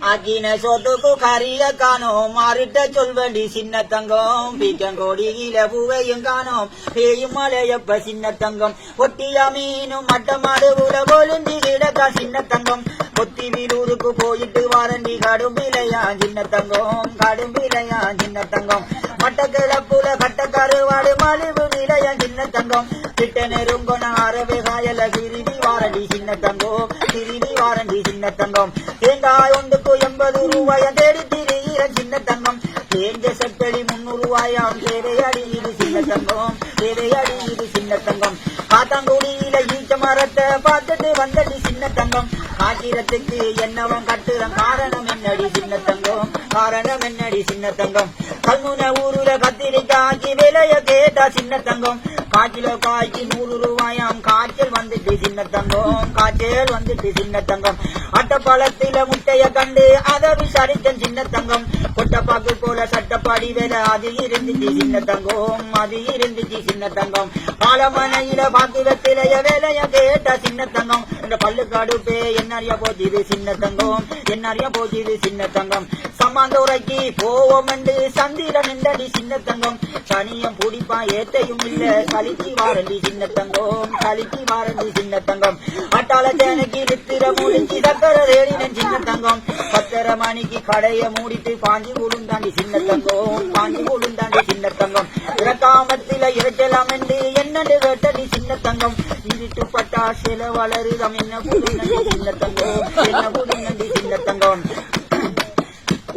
ஆக்கின சோத்துக்கு கரிய காணோம் மாறிட்ட சொல்வண்டி சின்ன தங்கம் பீக்கங்கோடியில பூவையும் காணோம் பேயும் மலையப்ப சின்ன தங்கம் ஒட்டியா மீனும் மட்டமாடு உல போலுந்தி கிடக்கா சின்ன தங்கம் கொத்தி வீரூருக்கு போயிட்டு வாரண்டி கடும் விலையா சின்ன தங்கம் கடும் விலையா சின்ன தங்கம் மட்டக்கிழப்புல கட்டக்கருவாடு மலிவு விலையா சின்ன தங்கம் கிட்ட நெருங்கொன அரவே காயல கிருதி வாரண்டி சின்ன தங்கம் கிருதி வாரண்டி சின்ன தங்கம் தேங்காய் ஒன்றுக்கு 80 ரூபாய் தேடி திரியிற சின்ன தங்கம் தேஞ்ச செப்படி 300 ரூபாயாம் தேவையடி இது சின்ன தங்கம் தேவையடி இது சின்ன தங்கம் காத்தாங்குடியில ஈச்ச மரத்தை பார்த்துட்டு வந்தடி சின்ன தங்கம் காக்கிரத்துக்கு என்னவன் கட்டுறன் காரணம் என்னடி சின்ன தங்கம் காரணம் என்னடி சின்ன தங்கம் கல்முனை ஊருல கத்திரிக்காய்க்கு விலைய கேட்டா சின்ன தங்கம் காய்ச்சில காய்ச்சி 100 ரூபாயாம் காய்ச்சல் வந்துட்டு சின்ன தங்கம் காய்ச்சல் வந்துட்டு சின்ன தங்கம் அட்டப்பழத்தில முட்டைய கண்டு அதை விசாரித்தன் சின்ன தங்கம் கொட்டப்பாக்கு போல சட்டப்பாடி வேலை அது இருந்துச்சு சின்ன தங்கம் அது இருந்துச்சு சின்ன தங்கம் பாலமனையில பாக்கு வெத்திலைய வேலைய கேட்டா சின்ன தங்கம் இந்த பல்லுக்காடு பே என்னறிய போச்சுது சின்ன தங்கம் என்னறிய போச்சுது சின்ன தங்கம் சம்மாந்துரைக்கு போவோம் என்று சந்திரன் நின்றடி சின்ன தங்கம் சனியம் பிடிப்பா ஏத்தையும் இல்ல கலிச்சி வாரண்டி சின்ன தங்கம் கலிச்சி வாரண்டி சின்ன தங்கம் அட்டாள சேனைக்கு நித்திர முடிஞ்சு சக்கர தேடினன் சின்ன தங்கம் 10:30 மணிக்கு கடைய மூடிட்டு பாஞ்சி உளுந்தாண்டி சின்ன தங்கம் பாஞ்சி உளுந்தாண்டி சின்ன தங்கம் இறக்காமத்தில இறைச்சலாம் என்று என்னண்டு கேட்டடி சின்ன தங்கம் இருட்டு பட்டா சில வளருதம் என்ன புடுநண்டி சின்ன தங்கம் என்ன புடுநண்டி சின்ன தங்கம்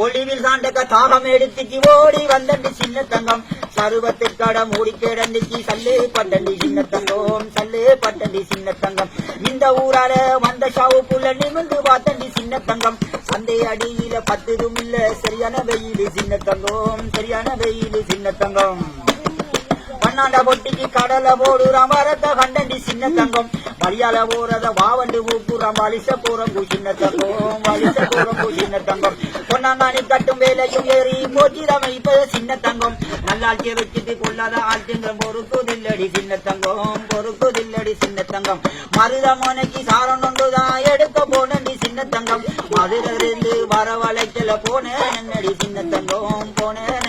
ஒளிவில் சாண்டக்க தாகம் எடுத்துச்சு ஓடி வந்தண்டி சின்ன தங்கம் சருவத்து கட மூடி கிடந்துச்சு சல்லே பட்டண்டி சின்ன தங்கம் சல்லே பட்டண்டி சின்ன தங்கம் இந்த ஊரால வந்த ஷாவுக்குள்ள நிமிர்ந்து பார்த்தண்டி சின்ன தங்கம் சந்தை அடியில 10 இல்ல சரியான வெயில் சின்ன தங்கம் சரியான வெயில் சின்ன தங்கம் பன்னாண்ட பொட்டிக்கு கடலை போடுறான் வரத்த கண்டண்டி சின்ன தங்கம் வழியால போறத வாவண்டு ஊக்குறான் வலிச போறம்பு சின்ன தங்கம் வலிச போறம்பு சின்ன தங்கம் பொன்னாங்கானி கட்டும் வேலையும் ஏறி போச்சிரம இப்ப சின்ன தங்கம் நல்லாட்சிய வச்சுட்டு கொள்ளாத ஆழ்த்திங்கம் பொறுக்குதில்லடி சின்ன தங்கம் பொறுக்குதில்லடி சின்ன தங்கம் மருதமனைக்கு சாரம் ஒன்றுதான் எடுக்க போனண்டி சின்ன தங்கம் மதுரிலிருந்து வரவழைக்கல போனேன் என்னடி சின்ன தங்கம் போனேன்